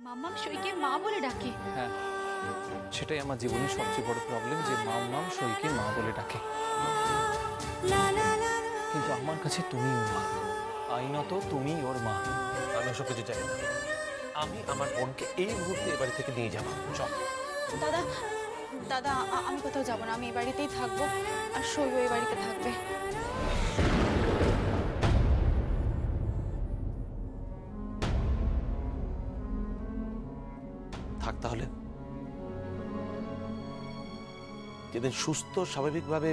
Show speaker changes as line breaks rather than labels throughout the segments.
মাম্মাম সইকে মা বলে ডাকে?
হ্যাঁ, সেটাই আমার জীবনের সবচেয়ে বড় প্রবলেম, যে মাম্মাম সইকে মা বলে ডাকে। কিন্তু আমার কাছে তুমি ওর মা, আইনত তুমি ওর মা।
আমি ওসব কিছু চাই না। আমি আমার বোনকে এই মুহূর্তে এ বাড়ি থেকে নিয়ে যাবো। চল।
দাদা দাদা, আমি কোথাও যাবো না, আমি এই বাড়িতেই থাকবো, আর সইও এই বাড়িতে থাকবে।
থাক তাহলে। যেদিন সুস্থ স্বাভাবিকভাবে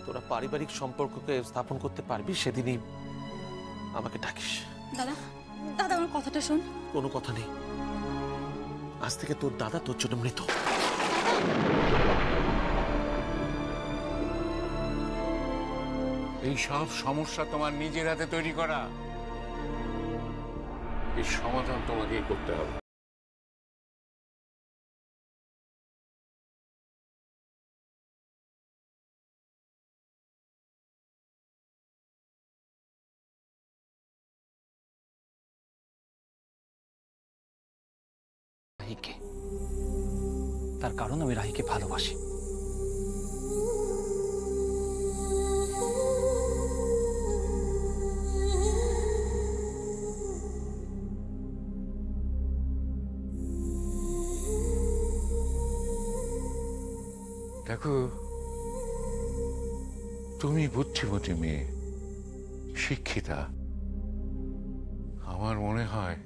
তোরা পারিবারিক সম্পর্ককে স্থাপন করতে পারবি সেদিনই আমাকে ডাকিস।
দাদা দাদা, আমার কথাটা শোন।
কোনো কথা নেই, আজ থেকে তোর দাদা তোর জন্য মৃত।
এই সব সমস্যা তোমার নিজের হাতে তৈরি করা, এর সমাধান তোমাকেই করতে হবে।
রাহিকে, তার কারণ আমি রাহিকে ভালোবাসি।
দেখো, তুমি বুদ্ধিমতী মেয়ে, শিক্ষিতা। আমার মনে হয়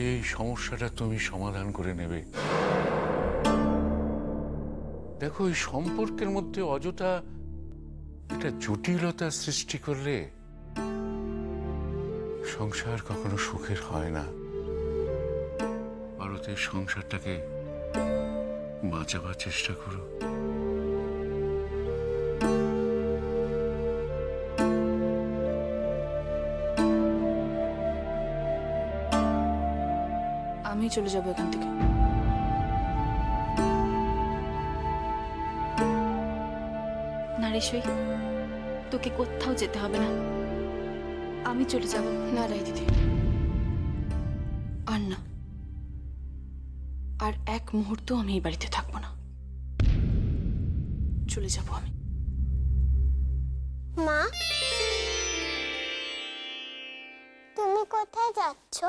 এই সমস্যাটা তুমি সমাধান করে নেবে। দেখো, এই সম্পর্কের মধ্যে অযথা একটা জটিলতা সৃষ্টি করলে সংসার কখনো সুখের হয় না। ভারতের সংসারটাকে বাঁচাবার চেষ্টা করো।
আমি চলে যাবো এখান থেকে। না রে সই, তোকে কোথাও যেতে হবে না, আমি চলে যাব। না রাই দিদি, আর না, আর এক মুহূর্ত আমি এই বাড়িতে থাকবো না, চলে যাব আমি।
মা, তুমি কোথায় যাচ্ছ?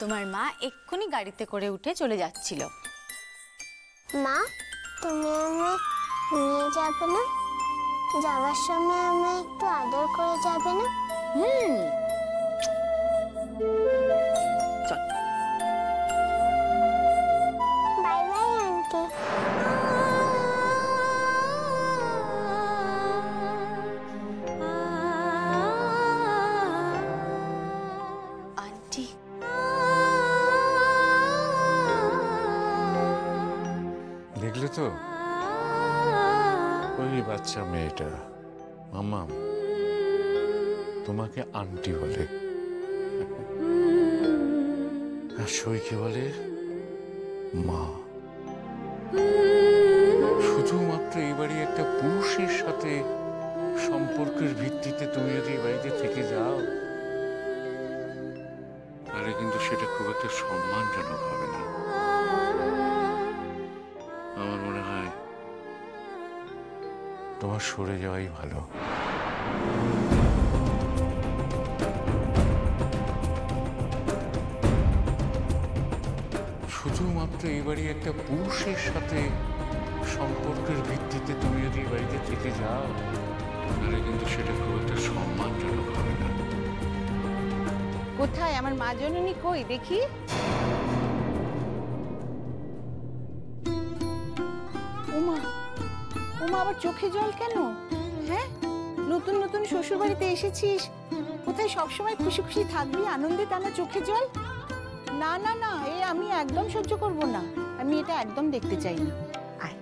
তোমার মা এক্ষুনি গাড়িতে করে উঠে চলে যাচ্ছিল।
মা, তুমি আমায় নিয়ে যাবে না? যাওয়ার সময় আমায় একটু আদর করে যাবে না?
চল।
Bye bye aunty.
আন্টি?
দেখলে তো, ওই বাচ্চা মেয়েটা মাম্মাম তোমাকে আন্টি বলে, আর সইকে বলে মা। শুধুমাত্র এই বাড়ি একটা পুরুষের সাথে সম্পর্কের ভিত্তিতে তুমি যদি এই বাড়িতে থেকে যাও, তাহলে কিন্তু সেটা খুব একটা সম্মানজনক হবে না। আমার মনে হয় তোমার সরে যাওয়াই ভালো। শুধুমাত্র এই বাড়ি একটা পুরুষের সাথে সম্পর্কের ভিত্তিতে তুমি যদি এই বাড়িতে থেকে যাও, তাহলে কিন্তু সেটা খুব একটা সম্মানজনক হবে না।
কোথায় আমার মা জননী? কই দেখি। ওমা, ওমা, আবার চোখে জল কেন? হ্যাঁ, নতুন নতুন শ্বশুর বাড়িতে এসেছিস, কোথায় সবসময় খুশি খুশি থাকবি, আনন্দে টানা চোখে জল? না না না, আমি একদম সহ্য করব না, আমি এটা একদম দেখতে চাই না। আয়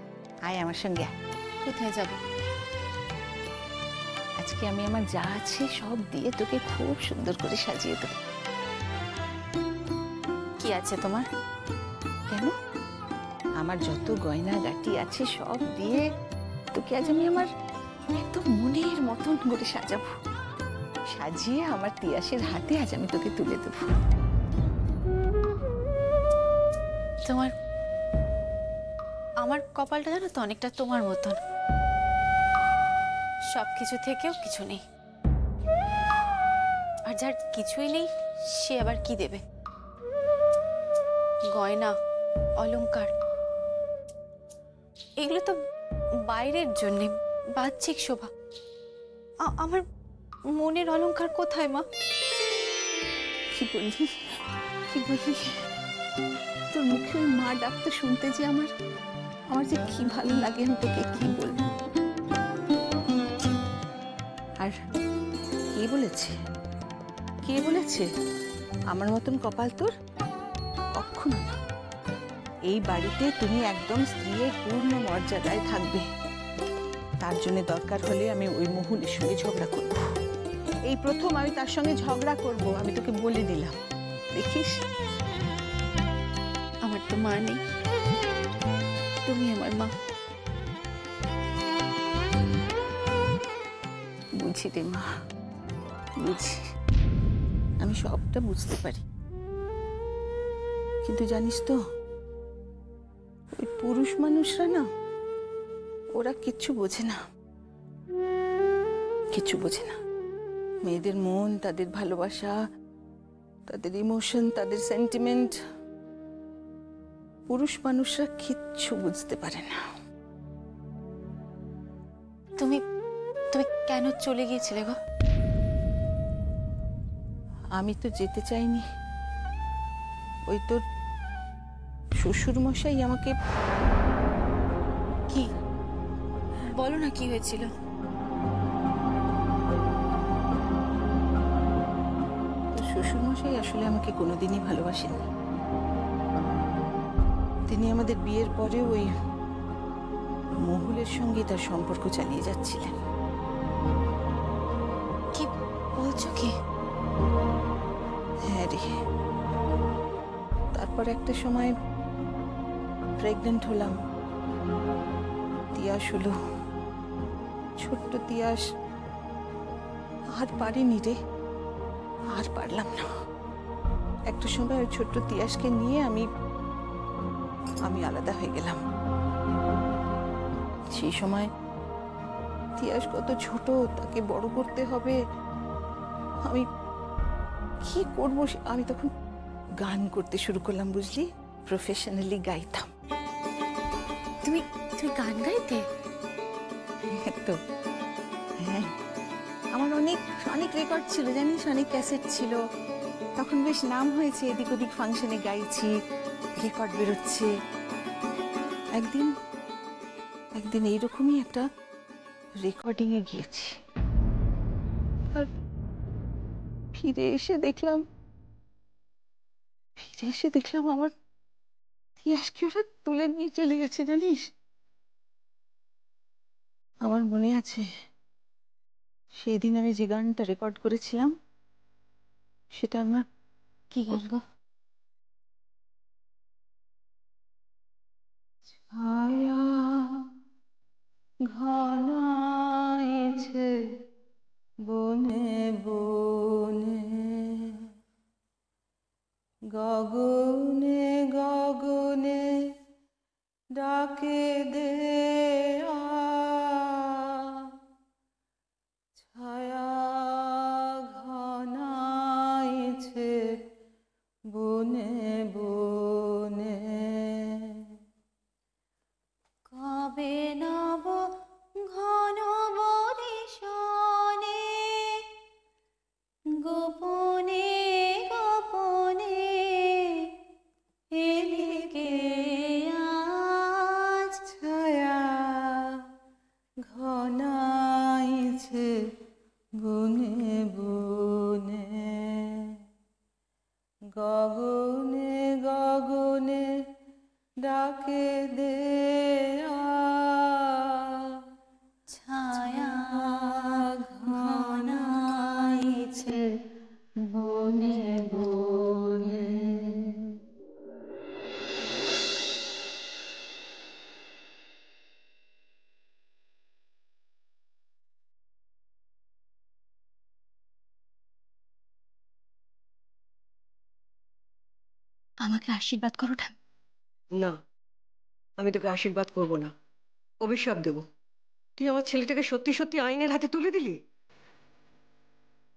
আয় আমার সঙ্গে আয়। কোথায় যাব? আজকে আমি আমার যা আছে সব দিয়ে তোকে খুব সুন্দর করে সাজিয়ে দেব।
কি আছে তোমার?
কেন? আমার যত গয়না গাটি আছে সব দিয়ে তোকে আজ আমি আমার একদম মনের মতন করে সাজাবো, সাজিয়ে আমার তিয়াসের হাতে আজ আমি তোকে তুলে দেবো।
তোমার আমার কপালটা জানো তো অনেকটা তোমার মতন, সব কিছু থেকেও কিছু নেই, আর যার কিছুই নেই সে আবার কি দেবে? গয়না, অলংকার, এগুলো তো বাইরের জন্যে, বাহ্যিক শোভা। আমার মনের অলংকার কোথায় মা?
কি বললি, কি বললি? তোর মুখে ওই মা ডাকতে শুনতে যে আমার আমার যে কি ভালো লাগে, আমি তোকে কি বলবো। আর কে বলেছে, কে বলেছে আমার মতন কপাল তোর? কখনো না। এই বাড়িতে তুমি একদম স্ত্রীর পূর্ণ মর্যাদায় থাকবে। তার জন্য দরকার হলে আমি ওই মহুলের সঙ্গে ঝগড়া করব। এই প্রথম আমি তার সঙ্গে ঝগড়া করব, আমি তোকে বলে দিলাম। দেখিস,
আমার তো মা নেই, তুমি আমার মা।
বুঝি রে মা, বুঝি, আমি সবটা বুঝতে পারি। কিন্তু জানিস তো, ওই পুরুষ মানুষরা না, ওরা কিচ্ছু বোঝে না, কিচ্ছু বোঝে না। মেয়েদের মন, তাদের ভালোবাসা, তাদের ইমোশন, তাদের সেন্টিমেন্ট, পুরুষ মানুষরা কিচ্ছু বুঝতে পারে না।
তুমি তুমি কেন চলে গিয়েছিলে গো?
আমি তো যেতে চাইনি, ওই তোর শ্বশুর মশাই আমাকে।
কি বলো না, কি হয়েছিল?
তোর শ্বশুর মশাই আসলে আমাকে কোনোদিনই ভালোবাসেননি। তিনি আমাদের বিয়ের পরে ওই মহুলের সঙ্গে তার সম্পর্ক চালিয়ে যাচ্ছিলেন।
কি বলছো কি?
হ্যাঁ রে, তারপর একটা সময় প্রেগনেন্ট হলাম, তিয়াস হলো, ছোট্ট তিয়াস। আর পারিনি রে, আর পারলাম না। একটা সময় ওই ছোট্ট তিয়াসকে নিয়ে আমি আলাদা হয়ে গেলাম। সেই সময় তিয়াস কত ছোট, তাকে বড় করতে হবে। আমি কি করবো, আমি তখন গান করতে শুরু করলাম, বুঝলি, প্রফেশনালি গাইতাম।
তুমি তুমি গান গাইতে?
তো হ্যাঁ, আমার অনেক অনেক রেকর্ড ছিল জানিস, অনেক ক্যাসেট ছিল। তখন বেশ নাম হয়েছে, এদিক ওদিক ফাংশনে গাইছি, রেকর্ড বেরোচ্ছে। একদিন এইরকমই একটা রেকর্ডিং এ গিয়েছি, আর ফিরে এসে দেখলাম আমার তিয়াসকে ওরা তুলে নিয়ে চলে গেছে জানিস। আমার মনে আছে সেদিন আমি যে গানটা রেকর্ড করেছিলাম, সেটা আমার
কি গান গো?
ছায়া ঘনাইছে বনে বনে, গগনে গগনে ডাকে দে আ, ছায়া ঘনাইছে
আমাকে আশীর্বাদ করো ঠাম্মি।
না, আমি তোকে আশীর্বাদ করব না, অভিশাপ দেব। তুই আমার ছেলেটাকে সত্যি সত্যি আইনের হাতে তুলে দিলি।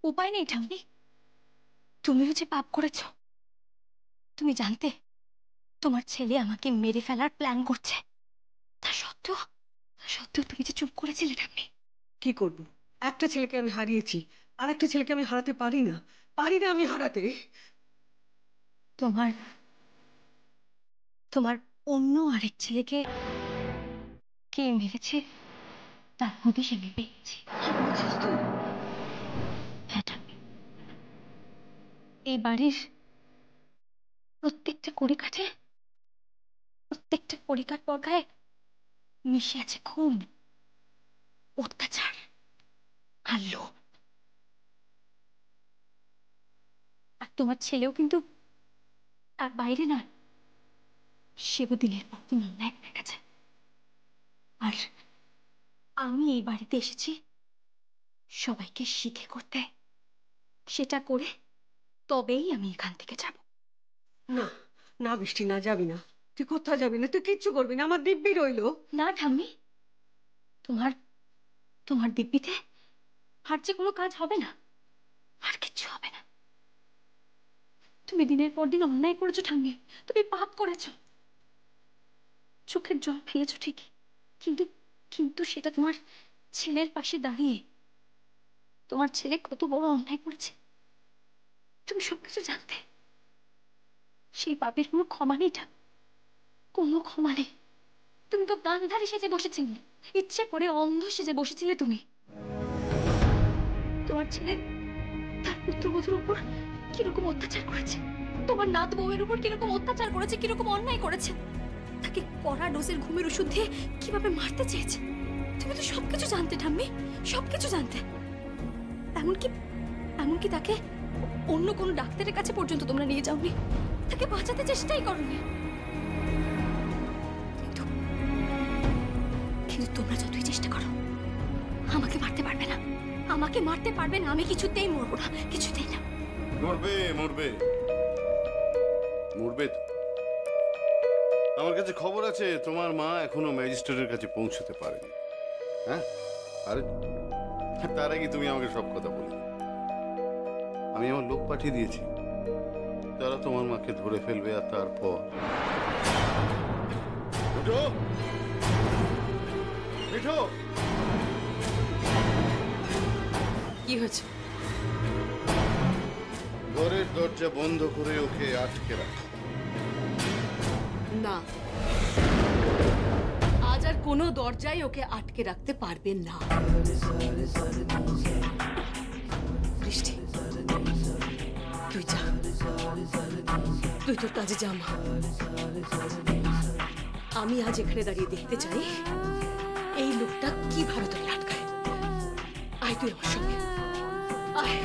উপায় নেই ঠাম্মি, তুমিও যে পাপ করেছ। তুমি জানতে তোমার ছেলে আমাকে মেরে ফেলার প্ল্যান করছে, তা সত্ত্বেও তুমি যে চুপ করেছিলে ঠাম্মি।
কি করব? একটা ছেলেকে আমি হারিয়েছি, আর একটা ছেলেকে আমি হারাতে পারি না, পারি না আমি হারাতে।
তোমার তোমার অন্য আরেক ছেলেকে কে মেরেছে তার হদিশ আমি পেয়েছি। হ্যাঁ ঠাম্মি, এই বাড়ির প্রত্যেকটা কড়িকাঠে, প্রত্যেকটা কড়িকাঠ পর্দায় মিশে আছে খুন, অত্যাচার আর লোভ। আর তোমার ছেলেও কিন্তু তার বাইরে নয়, সেও দিনের পর দিন অন্যায় করে গেছে। আর আমি এই বাড়িতে এসেছি সবাইকে শিখে করতে, সেটা করে তবেই আমি এখান থেকে যাব।
না না বৃষ্টি, না যাবি না, তুই কোথাও যাবি না, তুই কিচ্ছু করবি না, আমার দিব্যি রইলো।
না ঠাম্মি, তোমার তোমার দিব্যিতে আর যে কোনো কাজ হবে না, আর কিচ্ছু হবে না। তুমি দিনের পর দিন অন্যায় করেছো ঠাম্মি, তুমি পাপ করেছো, চোখের জল ফেলেছো ঠিকই, কিন্তু কিন্তু সেটা তোমার ছেলের পাশে দাঁড়িয়ে। তোমার ছেলে কত বড় অন্যায় করেছে তুমি সবকিছু জানতে। সেই পাপের কোনো ক্ষমা নেই ঠাম্মি, কোনো ক্ষমা নেই। তুমি তো গান্ধারী সেজে বসেছিলে, ইচ্ছে করে অন্ধ সেজে বসেছিলে তুমি। তোমার ছেলে তার পুত্রবধূর উপর কিরকম অত্যাচার করেছে, তোমার নাত বউয়ের উপর কিরকম অত্যাচার করেছে, কিরকম অন্যায় করেছে, তাকে কড়া ডোজের ঘুমের ওষুধ দিয়ে কিভাবে মারতে চেয়েছে। তুমি তো সবকিছু জানতে ঠাম্মি, সবকিছু জানতে। এমনকি এমনকি তাকে অন্য কোনো ডাক্তারের কাছে পর্যন্ত তোমরা নিয়ে যাওনি, তাকে বাঁচাতে চেষ্টাই করোনি। কিন্তু কিন্তু তোমরা যতই চেষ্টা করো আমাকে মারতে পারবে না, আমাকে মারতে পারবে না। আমি কিছুতেই মরবো না, কিছুতেই না।
মরবে মরবে মরবে তো। আমার কাছে খবর আছে তোমার মা এখনো ম্যাজিস্ট্রেটের কাছে পৌঁছতে পারেনি। হ্যাঁ, আরে তার আগে তুমি আমাকে সব কথা বলে। আমি আমার লোক পাঠিয়ে দিয়েছি, তারা তোমার মাকে ধরে ফেলবে। আর তারপর মিঠু, মিঠু,
কি হয়েছে?
ঘরের দরজা বন্ধ করে ওকে আটকে রাখো।
না, আজ আর কোনো দরজাই ওকে আটকে রাখতে পারবেন না। বৃষ্টি, তুই যা, তুই তোর কাজে যা মা। আমি আজ এখানে দাঁড়িয়ে দেখতে চাই এই লোকটা কিভাবে তোকে আটকায়। আয় তুই আমার সঙ্গে, আয়।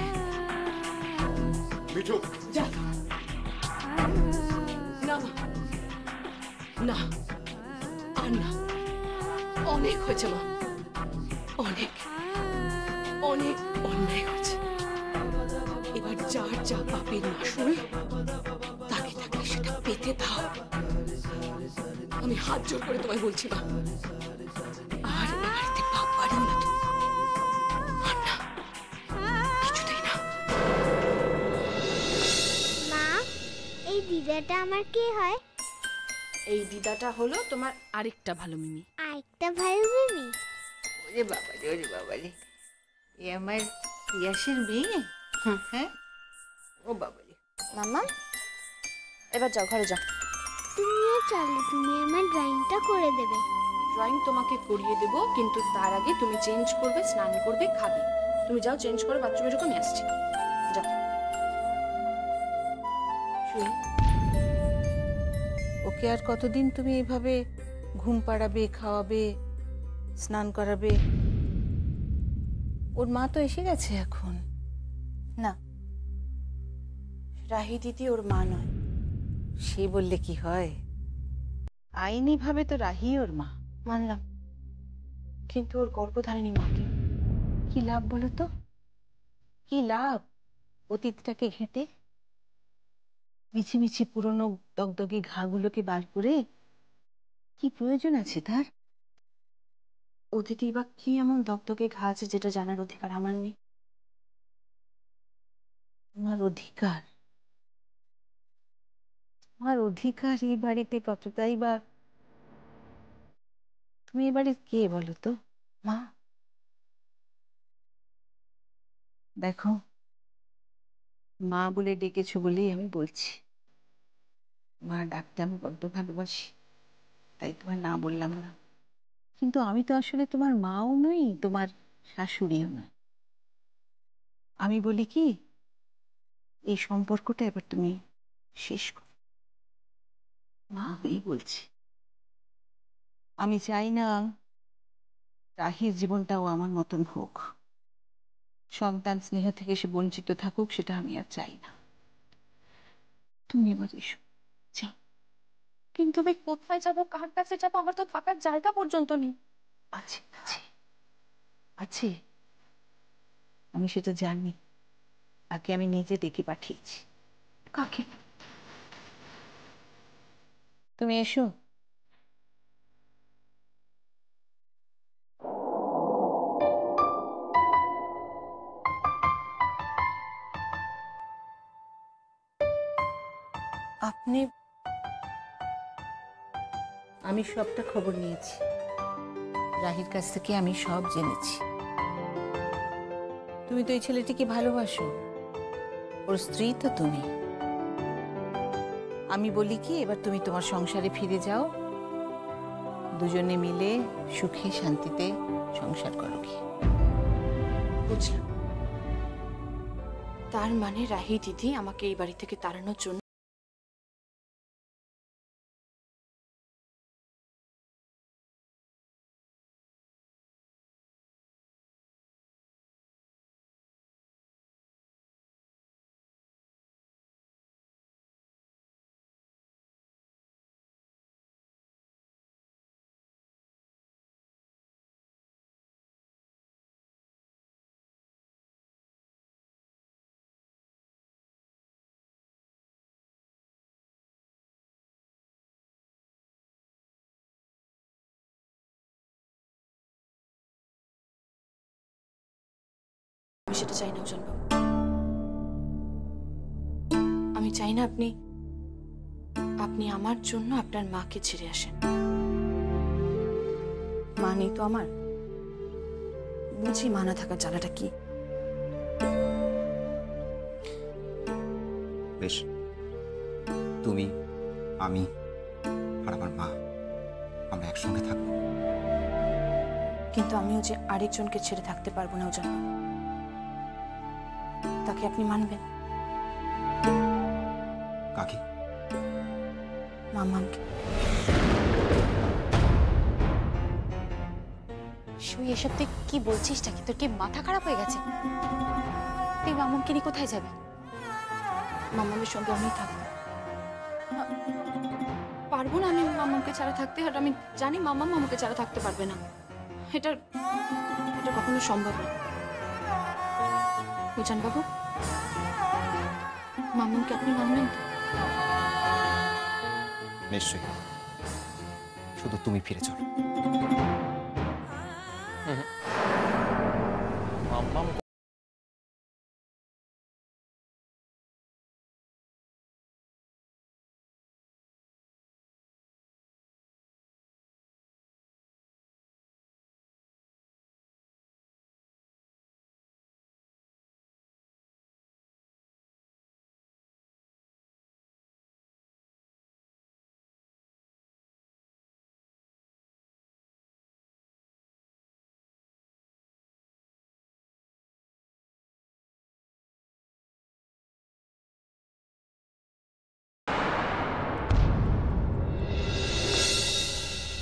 মিঠু,
যা। না মা, না, আর না, অনেক হয়েছে মা, অনেক অনেক অন্যায় হয়েছে। এবার যার যা পাপের মাসুল তাকে তাকে সেটা পেতে দাও। আমি হাত জোর করে তোমায় বলছি মা, আর এ বাড়িতে পাপ বাড়িও না তুমি, আর না, কিছুতেই না।
মা, এই দিদাটা আমার কি হয়?
এই দিদাটা হলো তোমার আরেকটা ভালো মিমি।
আরেকটা ভাই মিমি?
ওরে বাবা রে, ওরে বাবা রে, এ আমার পিয়াসের মেয়ে। হ্যাঁ, ও বাবা রে।
মাম্মা, এবার যাও, ঘরে যাও।
তুমিও চলো, তুমি আমার ড্রয়িংটা করে দেবে।
ড্রয়িং তোমাকে করিয়ে দেবো, কিন্তু তার আগে তুমি চেঞ্জ করবে, স্নান করবে, খাবে। তুমি যাও, চেঞ্জ করো, বাথরুমে যখন আসছি। যাও।
শুই। ওকে আর কতদিন তুমি এইভাবে ঘুম পাড়াবে, খাওয়াবে, স্নান করাবে? ওর মা তো এসে গেছে এখন।
না, রাহি দিদি ওর মা নয়।
সে বললে কি হয়? আইনি ভাবে তো রাহি ওর মা।
মানলাম, কিন্তু ওর গর্ভধারিণী মাকে।
কি লাভ বলো তো? কি লাভ অতীতটাকে ঘেঁটে? মিছি মিছি পুরনো দগদগে ঘাগুলোকে বার করে কি প্রয়োজন আছে তার?
অদিতি, বা কি এমন দগদগে ঘা আছে যেটা জানার অধিকার আমার নেই?
তোমার অধিকার? তোমার অধিকার এই বাড়িতে কতটাই বা? তুমি এ বাড়ির কে বলো তো?
মা,
দেখো, মা বলে ডেকেছো বলেই আমি বলছি। মা ডাকতে আমি বড্ড ভালোবাসি, তাই তোমার না বললাম না। কিন্তু আমি তো আসলে তোমার মাও নই, তোমার শাশুড়িও নয়। আমি বলি কি, এই সম্পর্কটা এবার তুমি শেষ করো। মা হয়েই বলছি। আমি চাই না রাহির জীবনটাও আমার মতন হোক, সন্তান স্নেহ থেকে সে বঞ্চিত থাকুক, সেটা আমি আর চাই না। তুমি এবার এসো, যাও।
কিন্তু আমি কোথায় যাবো, কার কাছে যাবো? আমার তো থাকার জায়গা পর্যন্ত নেই।
আছে আছে আছে, আমি সেটা জানি। তাকে আমি নিজে ডেকে পাঠিয়েছি।
কাকে?
তুমি এসো।
আপনি?
আমি সবটা খবর নিয়েছি, রাহির কাছ থেকে আমি সব জেনেছি। তুমি তো এই ছেলেটিকে ভালোবাসো, ওর স্ত্রী তো তুমি। আমি বলি কি, এবার তুমি তোমার সংসারে ফিরে যাও, দুজনে মিলে সুখে শান্তিতে সংসার করো। কি
বুঝলাম। তার মানে রাহি দিদি আমাকে এই বাড়ি থেকে তাড়ানোর জন্য আমি সেটা চাই না উজানবাবু। আমি চাই না আপনি আমার জন্য আপনার মাকে ছেড়ে আসেন। মা নেই তো আমার, বুঝি মা না থাকার জ্বালাটা কি।
বেশ, তুমি, আমি আর আমার মা, আমরা একসঙ্গে থাকবো।
কিন্তু আমিও যে আরেকজনকে ছেড়ে থাকতে পারবো না উজানবাবু, তাকে আপনি মানবেন?
কাকে?
মামাকে।
সুই, এসব তুই কি বলছিসটা? কি তোর কি মাথা খারাপ হয়ে গেছে? তুই মামুনকে নিয়ে কোথায় যাবি?
মামামের সঙ্গে আমি থাকবো। পারবো না আমি মামাকে ছাড়া থাকতে, আর আমি জানি মামা মামাকে ছাড়া থাকতে পারবে না। এটা কখনো সম্ভব না। উজানবাবু, মামুনকে আপনি মানবেন তো?
নিশ্চয়ই, শুধু তুমি ফিরে চলো।
মাম্মাম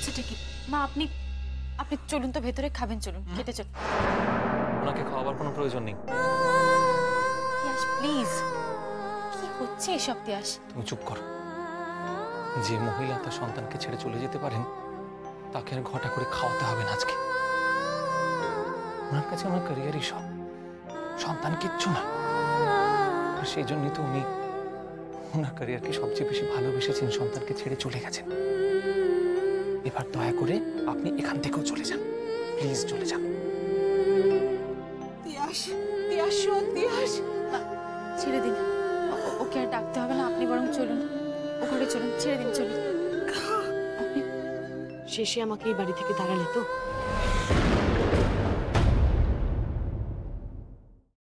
সেটা কি? মা, আপনি চলুন তো ভেতরে, খাবেন, চলুন খেতে চলুন।
ওনাকে খাওয়াবার কোনো প্রয়োজন নেই।
তিয়াস, প্লিজ, কি হচ্ছে এসব? তিয়াস,
তুমি চুপ করো। যে মহিলা তার সন্তানকে ছেড়ে চলে যেতে পারেন, তাকে আর ঘটা করে খাওয়াতে হবে না আজকে। ওনার কাছে ওনার ক্যারিয়ারই সব, সন্তান কিচ্ছু না। আর সেই জন্যই তো উনি ওনার ক্যারিয়ারকে সবচেয়ে বেশি ভালোবেসেছেন, সন্তানকে ছেড়ে চলে গেছেন। এবার দয়া করে আপনি এখান থেকেও চলে যান, প্লিজ চলে যান।
তিয়াস, তিয়াস শোন, তিয়াস।
ছেড়ে দিন, ওকে আর ডাকতে হবে না, আপনি বরং চলুন, ও ঘরে চলুন, ছেড়ে দিন, চলুন।
শেষে আমাকে এই বাড়ি থেকে তাড়ালে তো?